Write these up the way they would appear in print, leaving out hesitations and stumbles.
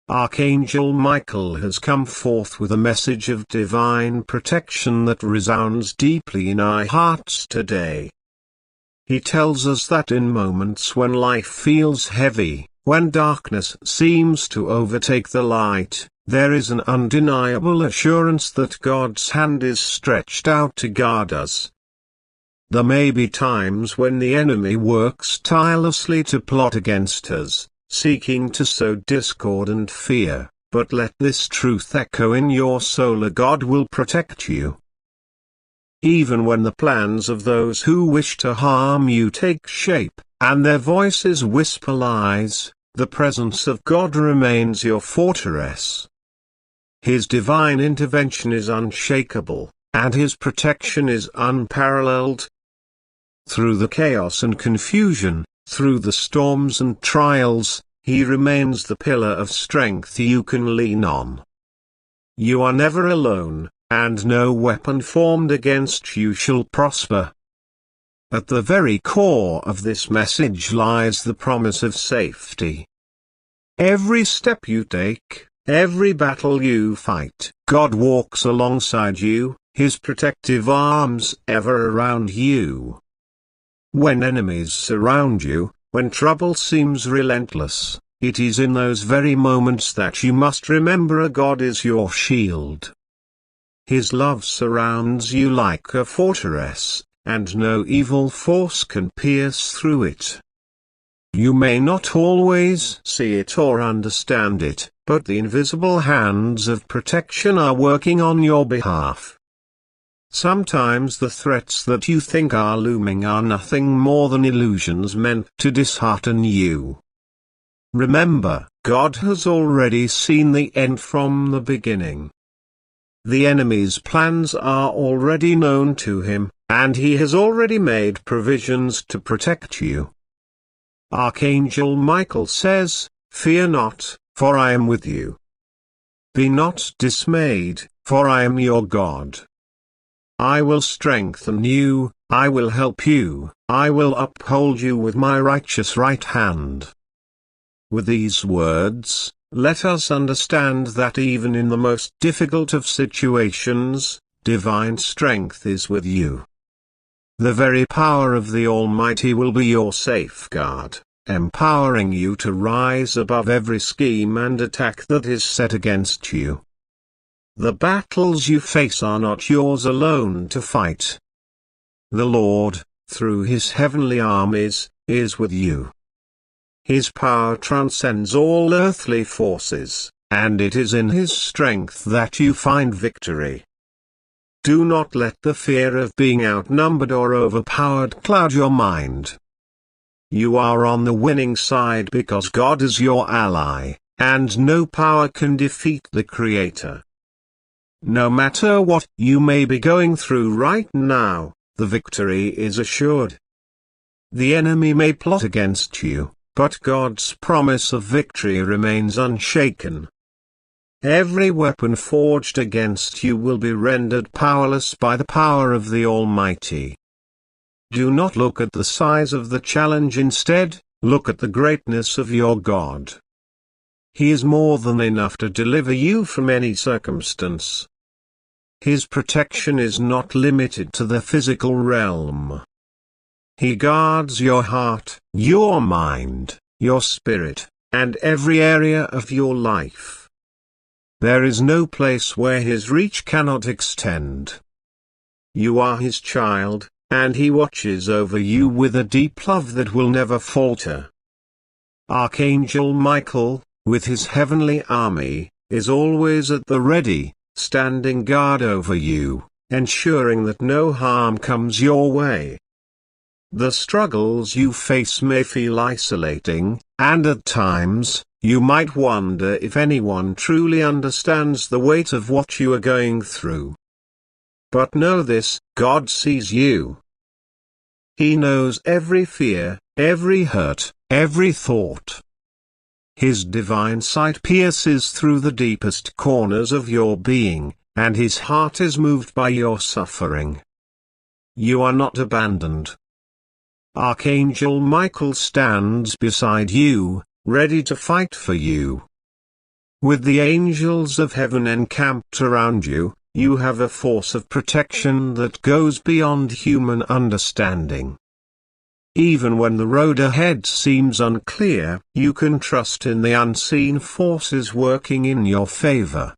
Archangel Michael has come forth with a message of divine protection that resounds deeply in our hearts today. He tells us that in moments when life feels heavy, when darkness seems to overtake the light, there is an undeniable assurance that God's hand is stretched out to guard us. There may be times when the enemy works tirelessly to plot against us, seeking to sow discord and fear, but let this truth echo in your soul: God will protect you. Even when the plans of those who wish to harm you take shape, and their voices whisper lies, the presence of God remains your fortress. His divine intervention is unshakable, and His protection is unparalleled. Through the chaos and confusion, through the storms and trials, He remains the pillar of strength you can lean on. You are never alone, and no weapon formed against you shall prosper. At the very core of this message lies the promise of safety. Every step you take, every battle you fight, God walks alongside you, His protective arms ever around you. When enemies surround you, when trouble seems relentless, it is in those very moments that you must remember God is your shield. His love surrounds you like a fortress, and no evil force can pierce through it. You may not always see it or understand it, but the invisible hands of protection are working on your behalf. Sometimes the threats that you think are looming are nothing more than illusions meant to dishearten you. Remember, God has already seen the end from the beginning. The enemy's plans are already known to him, and he has already made provisions to protect you. Archangel Michael says, "Fear not, for I am with you. Be not dismayed, for I am your God. I will strengthen you, I will help you, I will uphold you with my righteous right hand." With these words, let us understand that even in the most difficult of situations, divine strength is with you. The very power of the Almighty will be your safeguard, empowering you to rise above every scheme and attack that is set against you. The battles you face are not yours alone to fight. The Lord, through His heavenly armies, is with you. His power transcends all earthly forces, and it is in His strength that you find victory. Do not let the fear of being outnumbered or overpowered cloud your mind. You are on the winning side because God is your ally, and no power can defeat the Creator. No matter what you may be going through right now, the victory is assured. The enemy may plot against you, but God's promise of victory remains unshaken. Every weapon forged against you will be rendered powerless by the power of the Almighty. Do not look at the size of the challenge, instead, look at the greatness of your God. He is more than enough to deliver you from any circumstance. His protection is not limited to the physical realm. He guards your heart, your mind, your spirit, and every area of your life. There is no place where His reach cannot extend. You are His child, and He watches over you with a deep love that will never falter. Archangel Michael, with his heavenly army, is always at the ready, standing guard over you, ensuring that no harm comes your way. The struggles you face may feel isolating, and at times, you might wonder if anyone truly understands the weight of what you are going through. But know this: God sees you. He knows every fear, every hurt, every thought. His divine sight pierces through the deepest corners of your being, and His heart is moved by your suffering. You are not abandoned. Archangel Michael stands beside you, ready to fight for you. With the angels of heaven encamped around you, you have a force of protection that goes beyond human understanding. Even when the road ahead seems unclear, you can trust in the unseen forces working in your favor.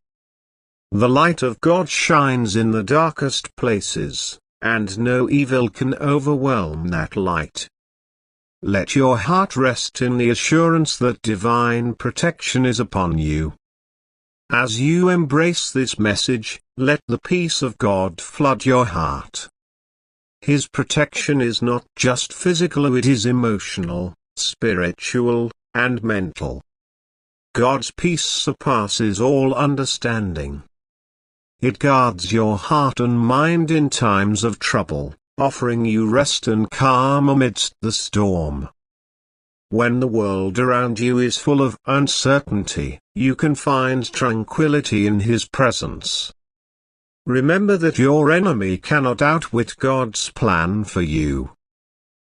The light of God shines in the darkest places, and no evil can overwhelm that light. Let your heart rest in the assurance that divine protection is upon you. As you embrace this message, let the peace of God flood your heart. His protection is not just physical, it is emotional, spiritual, and mental. God's peace surpasses all understanding. It guards your heart and mind in times of trouble, offering you rest and calm amidst the storm. When the world around you is full of uncertainty, you can find tranquility in His presence. Remember that your enemy cannot outwit God's plan for you.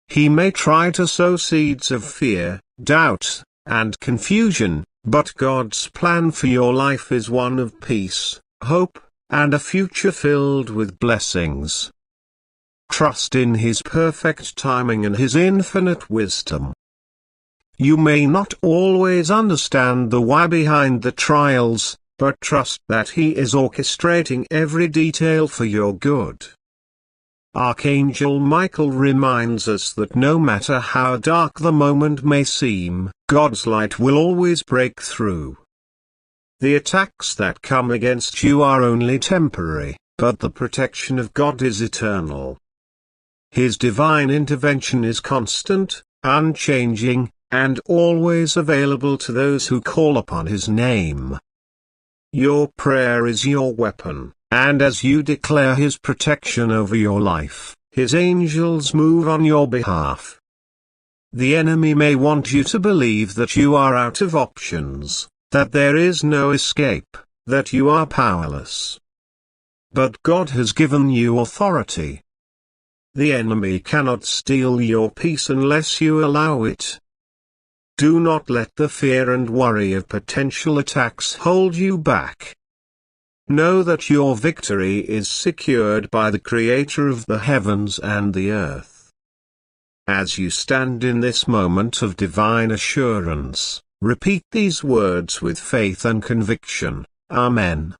He may try to sow seeds of fear, doubt, and confusion, but God's plan for your life is one of peace, hope, and a future filled with blessings. Trust in His perfect timing and His infinite wisdom. You may not always understand the why behind the trials, but trust that He is orchestrating every detail for your good. Archangel Michael reminds us that no matter how dark the moment may seem, God's light will always break through. The attacks that come against you are only temporary, but the protection of God is eternal. His divine intervention is constant, unchanging, and always available to those who call upon His name. Your prayer is your weapon, and as you declare His protection over your life, His angels move on your behalf. The enemy may want you to believe that you are out of options, that there is no escape, that you are powerless. But God has given you authority. The enemy cannot steal your peace unless you allow it. Do not let the fear and worry of potential attacks hold you back. Know that your victory is secured by the Creator of the heavens and the earth. As you stand in this moment of divine assurance, repeat these words with faith and conviction, Amen.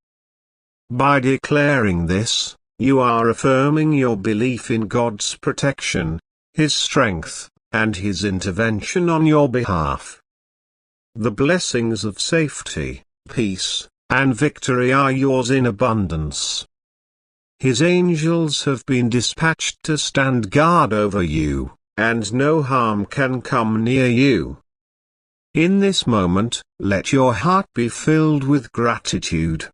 By declaring this, you are affirming your belief in God's protection, His strength, and His intervention on your behalf. The blessings of safety, peace, and victory are yours in abundance. His angels have been dispatched to stand guard over you, and no harm can come near you. In this moment, let your heart be filled with gratitude.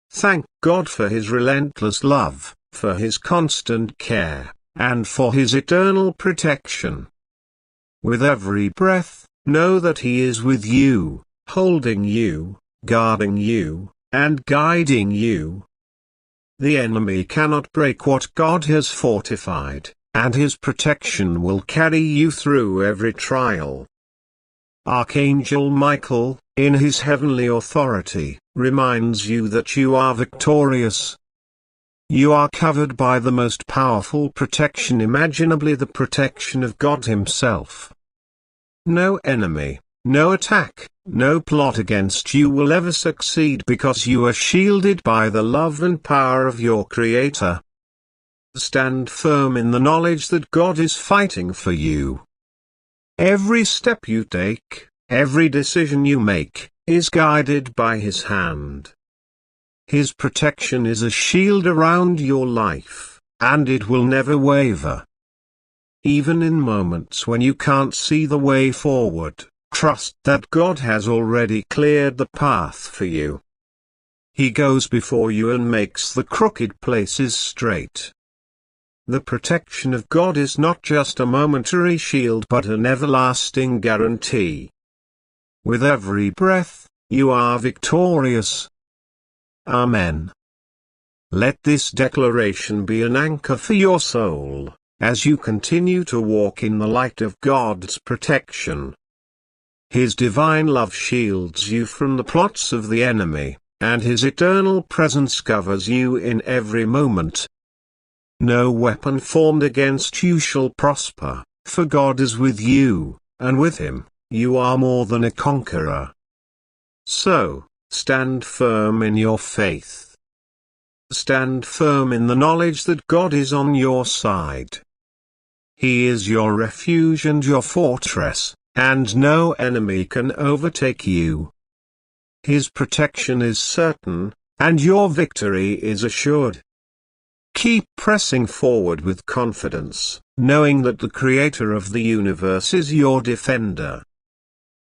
Thank God for His relentless love, for His constant care, and for His eternal protection. With every breath, know that He is with you, holding you, guarding you, and guiding you. The enemy cannot break what God has fortified, and His protection will carry you through every trial. Archangel Michael, in his heavenly authority, reminds you that you are victorious. You are covered by the most powerful protection imaginably, the protection of God Himself. No enemy, no attack, no plot against you will ever succeed because you are shielded by the love and power of your Creator. Stand firm in the knowledge that God is fighting for you. Every step you take, every decision you make, is guided by His hand. His protection is a shield around your life, and it will never waver. Even in moments when you can't see the way forward, trust that God has already cleared the path for you. He goes before you and makes the crooked places straight. The protection of God is not just a momentary shield but an everlasting guarantee. With every breath, you are victorious. Amen. Let this declaration be an anchor for your soul, as you continue to walk in the light of God's protection. His divine love shields you from the plots of the enemy, and His eternal presence covers you in every moment. No weapon formed against you shall prosper, for God is with you, and with Him, you are more than a conqueror. So, stand firm in your faith. Stand firm in the knowledge that God is on your side. He is your refuge and your fortress, and no enemy can overtake you. His protection is certain, and your victory is assured. Keep pressing forward with confidence, knowing that the Creator of the universe is your defender.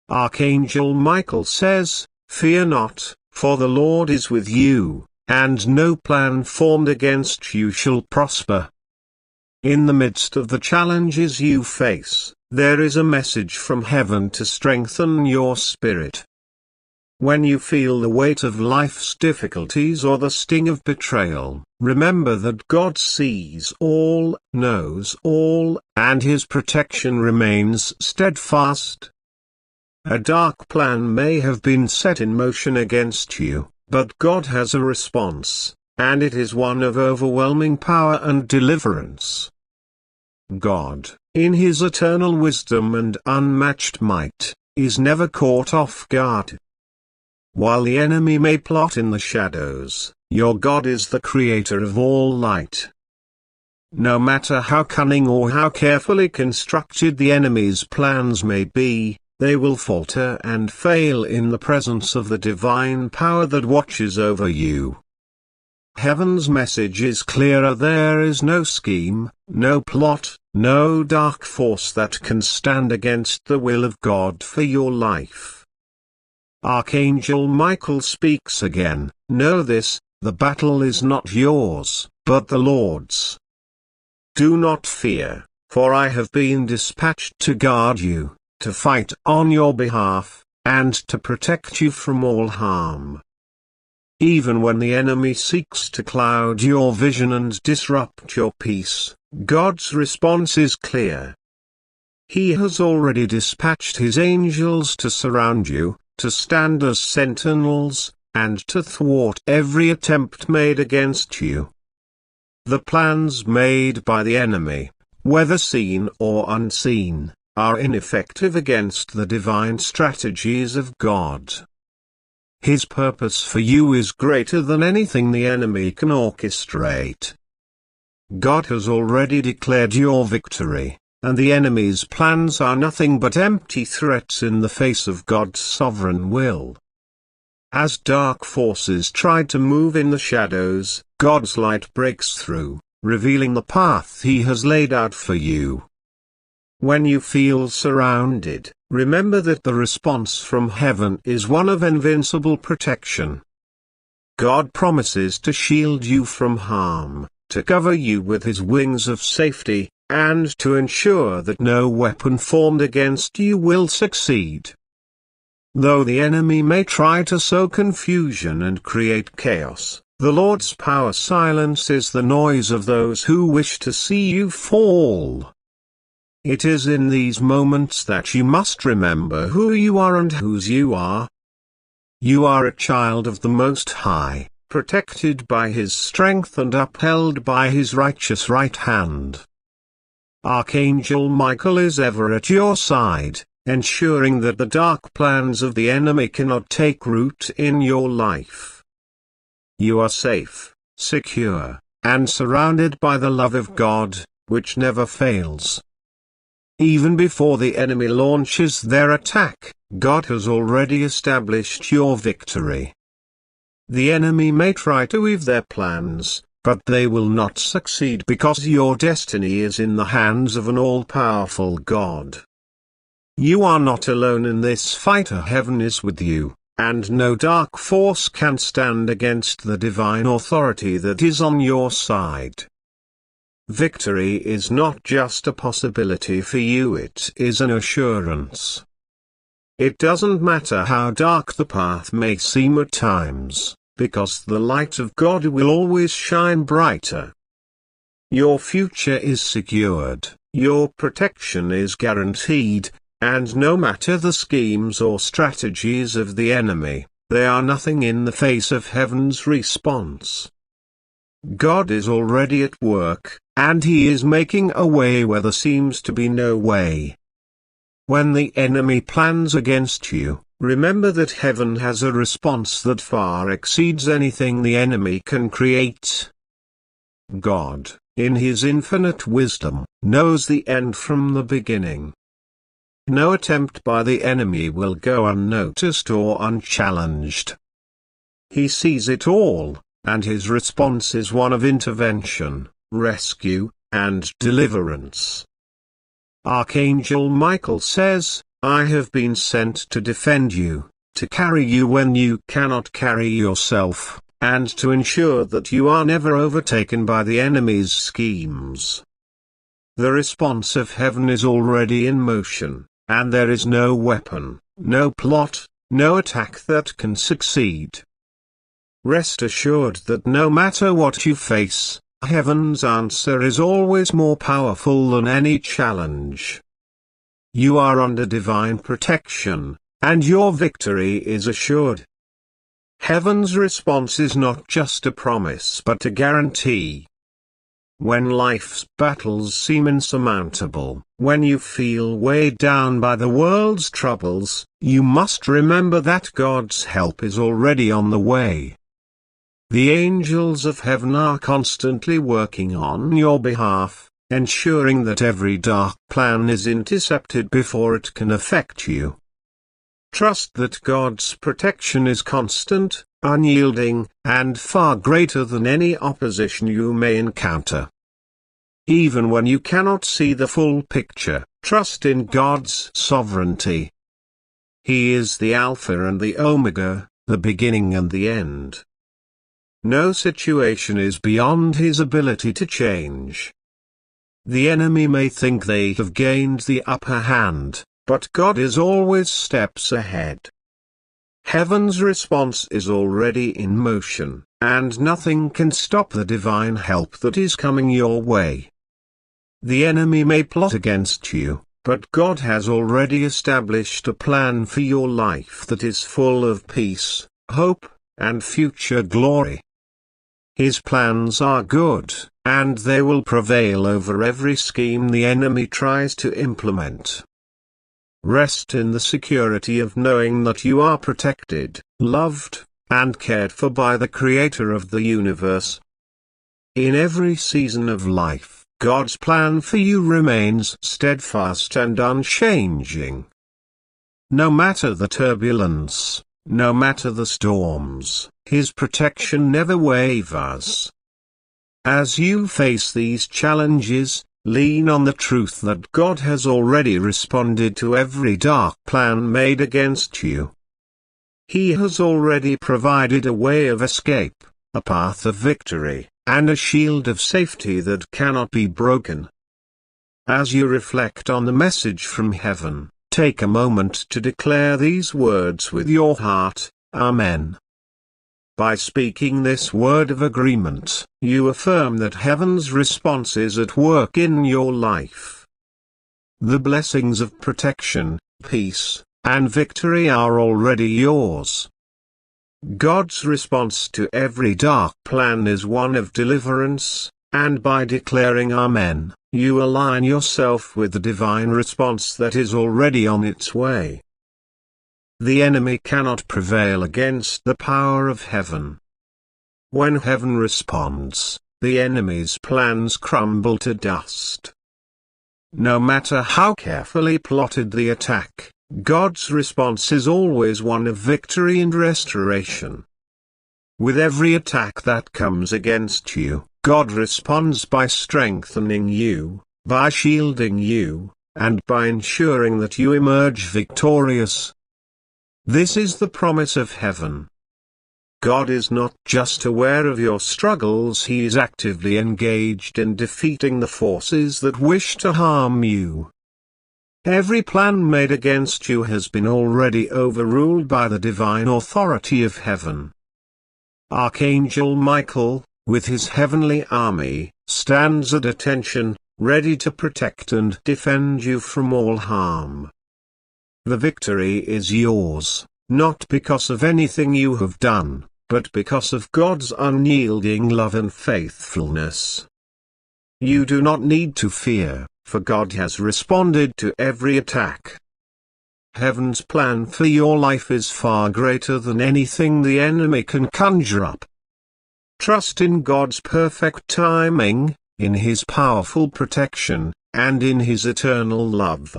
Archangel Michael says, "Fear not, for the Lord is with you, and no plan formed against you shall prosper." In the midst of the challenges you face, there is a message from heaven to strengthen your spirit. When you feel the weight of life's difficulties or the sting of betrayal, remember that God sees all, knows all, and His protection remains steadfast. A dark plan may have been set in motion against you, but God has a response, and it is one of overwhelming power and deliverance. God, in His eternal wisdom and unmatched might, is never caught off guard. While the enemy may plot in the shadows, your God is the Creator of all light. No matter how cunning or how carefully constructed the enemy's plans may be, they will falter and fail in the presence of the divine power that watches over you. Heaven's message is clearer: there is no scheme, no plot, no dark force that can stand against the will of God for your life. Archangel Michael speaks again, "Know this, the battle is not yours, but the Lord's. Do not fear, for I have been dispatched to guard you, to fight on your behalf, and to protect you from all harm." Even when the enemy seeks to cloud your vision and disrupt your peace, God's response is clear. He has already dispatched His angels to surround you, to stand as sentinels, and to thwart every attempt made against you. The plans made by the enemy, whether seen or unseen, are ineffective against the divine strategies of God. His purpose for you is greater than anything the enemy can orchestrate. God has already declared your victory, and the enemy's plans are nothing but empty threats in the face of God's sovereign will. As dark forces try to move in the shadows, God's light breaks through, revealing the path He has laid out for you. When you feel surrounded, remember that the response from heaven is one of invincible protection. God promises to shield you from harm, to cover you with His wings of safety, and to ensure that no weapon formed against you will succeed. Though the enemy may try to sow confusion and create chaos, the Lord's power silences the noise of those who wish to see you fall. It is in these moments that you must remember who you are and whose you are. You are a child of the Most High, protected by His strength and upheld by His righteous right hand. Archangel Michael is ever at your side, ensuring that the dark plans of the enemy cannot take root in your life. You are safe, secure, and surrounded by the love of God, which never fails. Even before the enemy launches their attack, God has already established your victory. The enemy may try to weave their plans, but they will not succeed because your destiny is in the hands of an all-powerful God. You are not alone in this fight. Heaven is with you, and no dark force can stand against the divine authority that is on your side. Victory is not just a possibility for you, it is an assurance. It doesn't matter how dark the path may seem at times, because the light of God will always shine brighter. Your future is secured, your protection is guaranteed, and no matter the schemes or strategies of the enemy, they are nothing in the face of heaven's response. God is already at work, and He is making a way where there seems to be no way. When the enemy plans against you, remember that heaven has a response that far exceeds anything the enemy can create. God, in His infinite wisdom, knows the end from the beginning. No attempt by the enemy will go unnoticed or unchallenged. He sees it all, and His response is one of intervention, rescue, and deliverance. Archangel Michael says, "I have been sent to defend you, to carry you when you cannot carry yourself, and to ensure that you are never overtaken by the enemy's schemes." The response of heaven is already in motion, and there is no weapon, no plot, no attack that can succeed. Rest assured that no matter what you face, heaven's answer is always more powerful than any challenge. You are under divine protection, and your victory is assured. Heaven's response is not just a promise but a guarantee. When life's battles seem insurmountable, when you feel weighed down by the world's troubles, you must remember that God's help is already on the way. The angels of heaven are constantly working on your behalf, ensuring that every dark plan is intercepted before it can affect you. Trust that God's protection is constant, unyielding, and far greater than any opposition you may encounter. Even when you cannot see the full picture, trust in God's sovereignty. He is the Alpha and the Omega, the beginning and the end. No situation is beyond His ability to change. The enemy may think they have gained the upper hand, but God is always steps ahead. Heaven's response is already in motion, and nothing can stop the divine help that is coming your way. The enemy may plot against you, but God has already established a plan for your life that is full of peace, hope, and future glory. His plans are good, and they will prevail over every scheme the enemy tries to implement. Rest in the security of knowing that you are protected, loved, and cared for by the Creator of the universe. In every season of life, God's plan for you remains steadfast and unchanging. No matter the turbulence, no matter the storms, His protection never wavers. As you face these challenges, lean on the truth that God has already responded to every dark plan made against you. He has already provided a way of escape, a path of victory, and a shield of safety that cannot be broken. As you reflect on the message from heaven, take a moment to declare these words with your heart, Amen. By speaking this word of agreement, you affirm that heaven's response is at work in your life. The blessings of protection, peace, and victory are already yours. God's response to every dark plan is one of deliverance, and by declaring Amen, you align yourself with the divine response that is already on its way. The enemy cannot prevail against the power of heaven. When heaven responds, the enemy's plans crumble to dust. No matter how carefully plotted the attack, God's response is always one of victory and restoration. With every attack that comes against you, God responds by strengthening you, by shielding you, and by ensuring that you emerge victorious. This is the promise of heaven. God is not just aware of your struggles, He is actively engaged in defeating the forces that wish to harm you. Every plan made against you has been already overruled by the divine authority of heaven. Archangel Michael, with his heavenly army, stands at attention, ready to protect and defend you from all harm. The victory is yours, not because of anything you have done, but because of God's unyielding love and faithfulness. You do not need to fear, for God has responded to every attack. Heaven's plan for your life is far greater than anything the enemy can conjure up. Trust in God's perfect timing, in His powerful protection, and in His eternal love.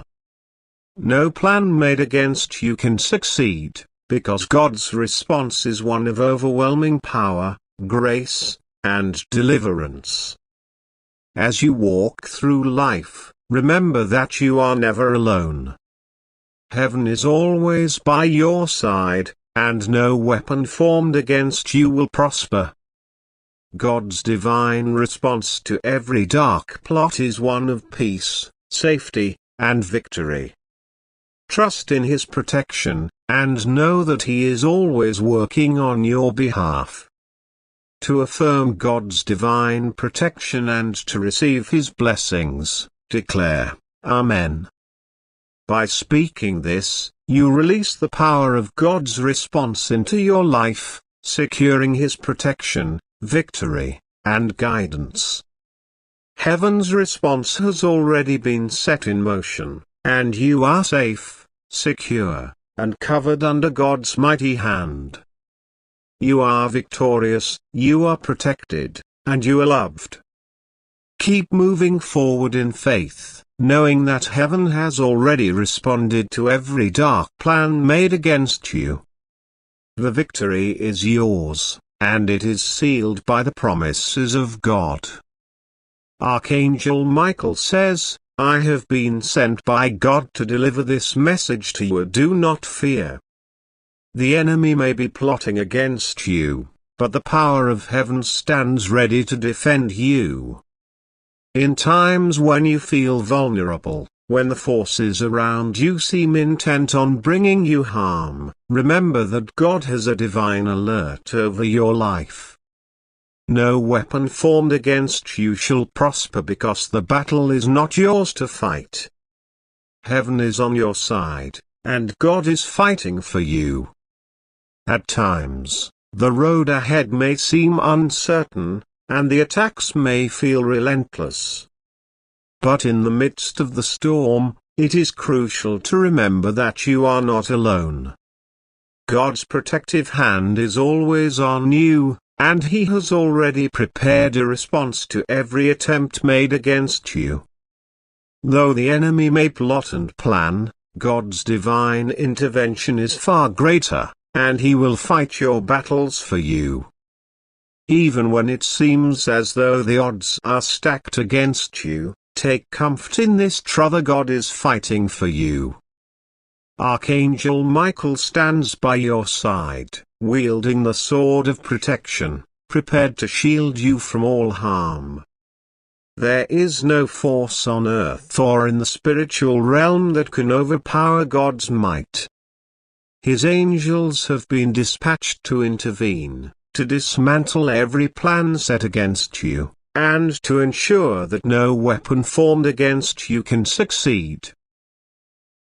No plan made against you can succeed, because God's response is one of overwhelming power, grace, and deliverance. As you walk through life, remember that you are never alone. Heaven is always by your side, and no weapon formed against you will prosper. God's divine response to every dark plot is one of peace, safety, and victory. Trust in His protection, and know that He is always working on your behalf. To affirm God's divine protection and to receive His blessings, declare, Amen. By speaking this, you release the power of God's response into your life, securing His protection, victory, and guidance. Heaven's response has already been set in motion, and you are safe, secure, and covered under God's mighty hand. You are victorious, you are protected, and you are loved. Keep moving forward in faith, knowing that heaven has already responded to every dark plan made against you. The victory is yours, and it is sealed by the promises of God. Archangel Michael says, I have been sent by God to deliver this message to you. Do not fear. The enemy may be plotting against you, but the power of heaven stands ready to defend you. In times when you feel vulnerable, when the forces around you seem intent on bringing you harm, remember that God has a divine alert over your life. No weapon formed against you shall prosper because the battle is not yours to fight. Heaven is on your side, and God is fighting for you. At times, the road ahead may seem uncertain, and the attacks may feel relentless. But in the midst of the storm, it is crucial to remember that you are not alone. God's protective hand is always on you, and He has already prepared a response to every attempt made against you. Though the enemy may plot and plan, God's divine intervention is far greater, and He will fight your battles for you. Even when it seems as though the odds are stacked against you, take comfort in this truth: God is fighting for you. Archangel Michael stands by your side, wielding the sword of protection, prepared to shield you from all harm. There is no force on earth or in the spiritual realm that can overpower God's might. His angels have been dispatched to intervene, to dismantle every plan set against you, and to ensure that no weapon formed against you can succeed.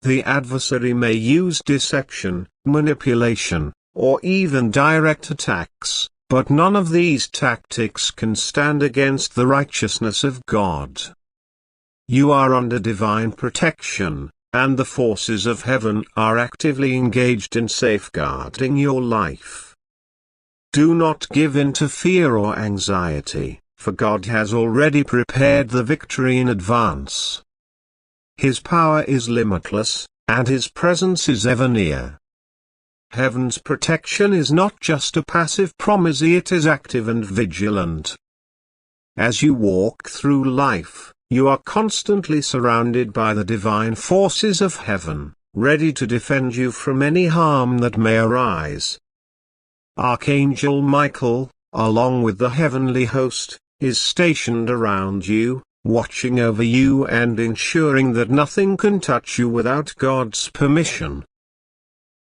The adversary may use deception, manipulation, or even direct attacks, but none of these tactics can stand against the righteousness of God. You are under divine protection, and the forces of heaven are actively engaged in safeguarding your life. Do not give in to fear or anxiety, for God has already prepared the victory in advance. His power is limitless, and His presence is ever near. Heaven's protection is not just a passive promise, it is active and vigilant. As you walk through life, you are constantly surrounded by the divine forces of heaven, ready to defend you from any harm that may arise. Archangel Michael, along with the heavenly host, is stationed around you, watching over you and ensuring that nothing can touch you without God's permission.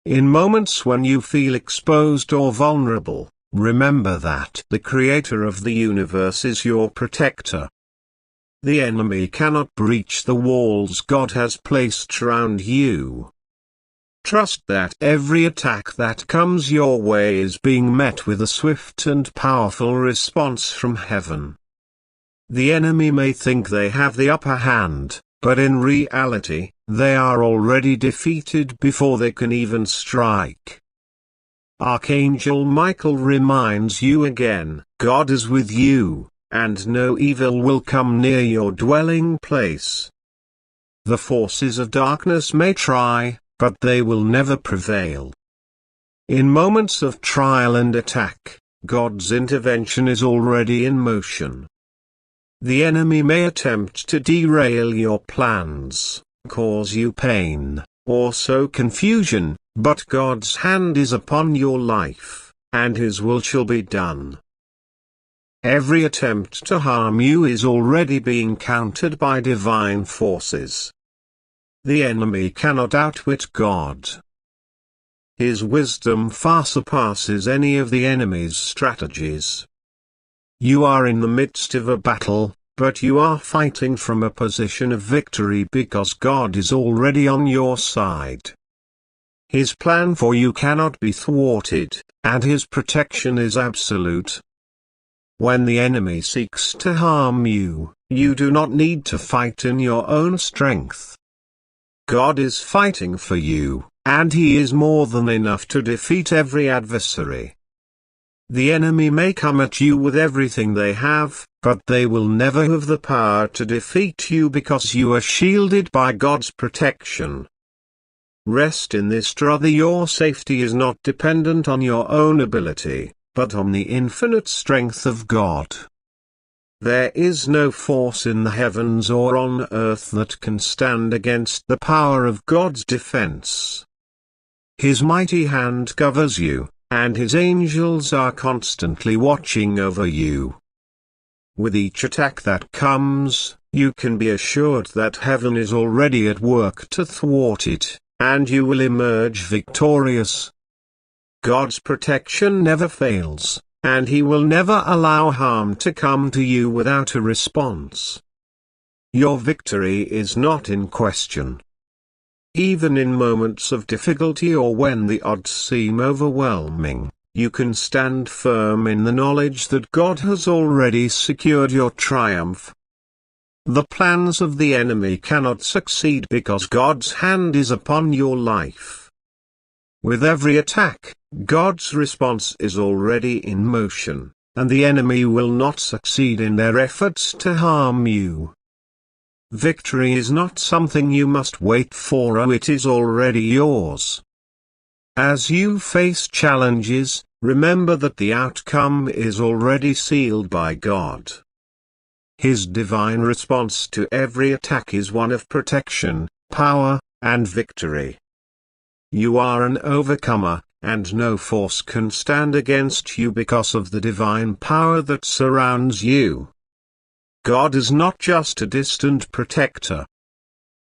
In moments when you feel exposed or vulnerable, remember that the Creator of the universe is your protector. The enemy cannot breach the walls God has placed around you. Trust that every attack that comes your way is being met with a swift and powerful response from heaven. The enemy may think they have the upper hand, but in reality, they are already defeated before they can even strike. Archangel Michael reminds you again, God is with you, and no evil will come near your dwelling place. The forces of darkness may try, but they will never prevail. In moments of trial and attack, God's intervention is already in motion. The enemy may attempt to derail your plans, cause you pain, or sow confusion, but God's hand is upon your life, and His will shall be done. Every attempt to harm you is already being countered by divine forces. The enemy cannot outwit God. His wisdom far surpasses any of the enemy's strategies. You are in the midst of a battle, but you are fighting from a position of victory because God is already on your side. His plan for you cannot be thwarted, and His protection is absolute. When the enemy seeks to harm you, you do not need to fight in your own strength. God is fighting for you, and He is more than enough to defeat every adversary. The enemy may come at you with everything they have, but they will never have the power to defeat you because you are shielded by God's protection. Rest in this truth: your safety is not dependent on your own ability, but on the infinite strength of God. There is no force in the heavens or on earth that can stand against the power of God's defense. His mighty hand covers you, and His angels are constantly watching over you. With each attack that comes, you can be assured that heaven is already at work to thwart it, and you will emerge victorious. God's protection never fails, and He will never allow harm to come to you without a response. Your victory is not in question. Even in moments of difficulty or when the odds seem overwhelming, you can stand firm in the knowledge that God has already secured your triumph. The plans of the enemy cannot succeed because God's hand is upon your life. With every attack, God's response is already in motion, and the enemy will not succeed in their efforts to harm you. Victory is not something you must wait for, it is already yours. As you face challenges, remember that the outcome is already sealed by God. His divine response to every attack is one of protection, power, and victory. You are an overcomer, and no force can stand against you because of the divine power that surrounds you. God is not just a distant protector.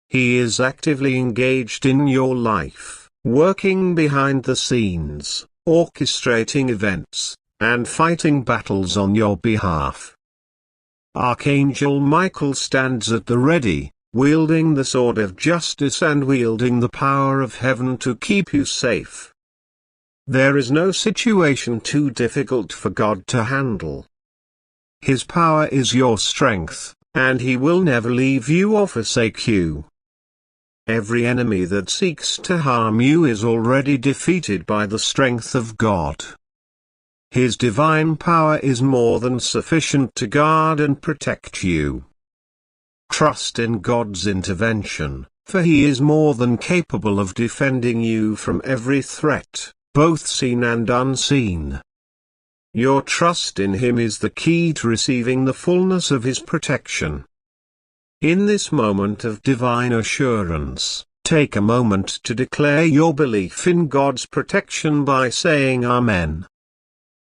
He is actively engaged in your life, working behind the scenes, orchestrating events, and fighting battles on your behalf. Archangel Michael stands at the ready, wielding the sword of justice and wielding the power of heaven to keep you safe. There is no situation too difficult for God to handle. His power is your strength, and He will never leave you or forsake you. Every enemy that seeks to harm you is already defeated by the strength of God. His divine power is more than sufficient to guard and protect you. Trust in God's intervention, for He is more than capable of defending you from every threat, both seen and unseen. Your trust in Him is the key to receiving the fullness of His protection. In this moment of divine assurance, take a moment to declare your belief in God's protection by saying Amen.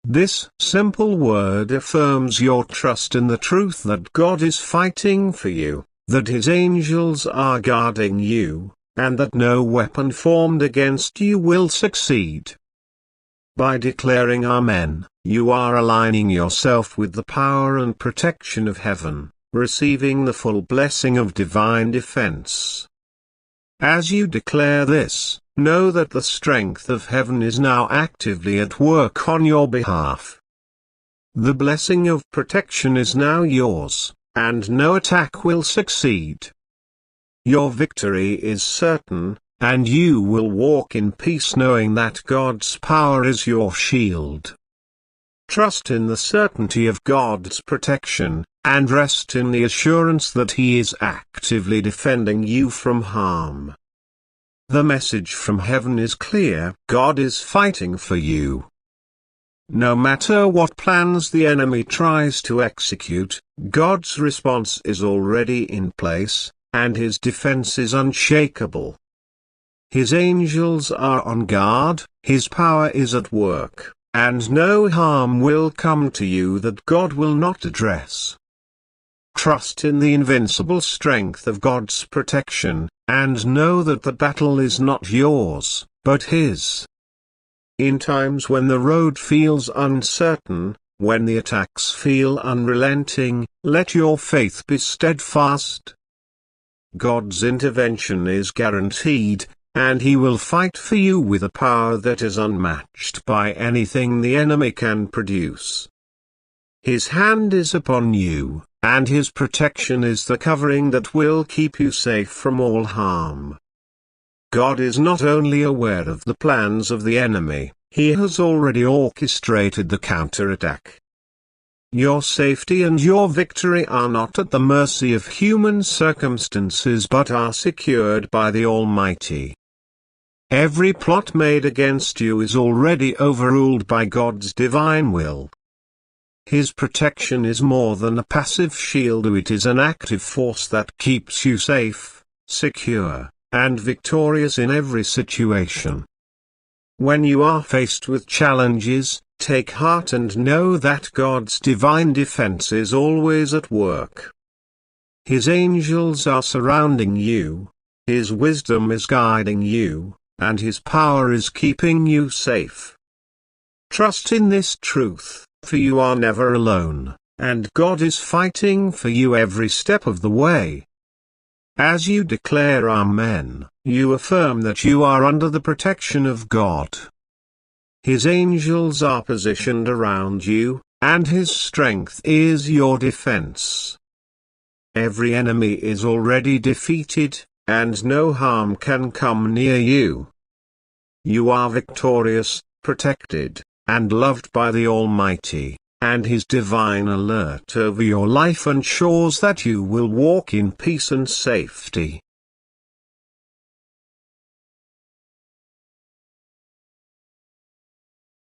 This simple word affirms your trust in the truth that God is fighting for you, that His angels are guarding you, and that no weapon formed against you will succeed. By declaring Amen, you are aligning yourself with the power and protection of heaven, receiving the full blessing of divine defense. As you declare this, know that the strength of heaven is now actively at work on your behalf. The blessing of protection is now yours, and no attack will succeed. Your victory is certain, and you will walk in peace knowing that God's power is your shield. Trust in the certainty of God's protection, and rest in the assurance that He is actively defending you from harm. The message from heaven is clear: God is fighting for you. No matter what plans the enemy tries to execute, God's response is already in place, and His defense is unshakable. His angels are on guard, His power is at work, and no harm will come to you that God will not address. Trust in the invincible strength of God's protection, and know that the battle is not yours, but His. In times when the road feels uncertain, when the attacks feel unrelenting, let your faith be steadfast. God's intervention is guaranteed, and He will fight for you with a power that is unmatched by anything the enemy can produce. His hand is upon you, and His protection is the covering that will keep you safe from all harm. God is not only aware of the plans of the enemy, He has already orchestrated the counterattack. Your safety and your victory are not at the mercy of human circumstances but are secured by the Almighty. Every plot made against you is already overruled by God's divine will. His protection is more than a passive shield, it is an active force that keeps you safe, secure, and victorious in every situation. When you are faced with challenges, take heart and know that God's divine defense is always at work. His angels are surrounding you, His wisdom is guiding you, and His power is keeping you safe. Trust in this truth, for you are never alone, and God is fighting for you every step of the way. As you declare Amen, you affirm that you are under the protection of God. His angels are positioned around you, and His strength is your defense. Every enemy is already defeated, and no harm can come near you. You are victorious, protected, and loved by the Almighty, and His divine alert over your life ensures that you will walk in peace and safety.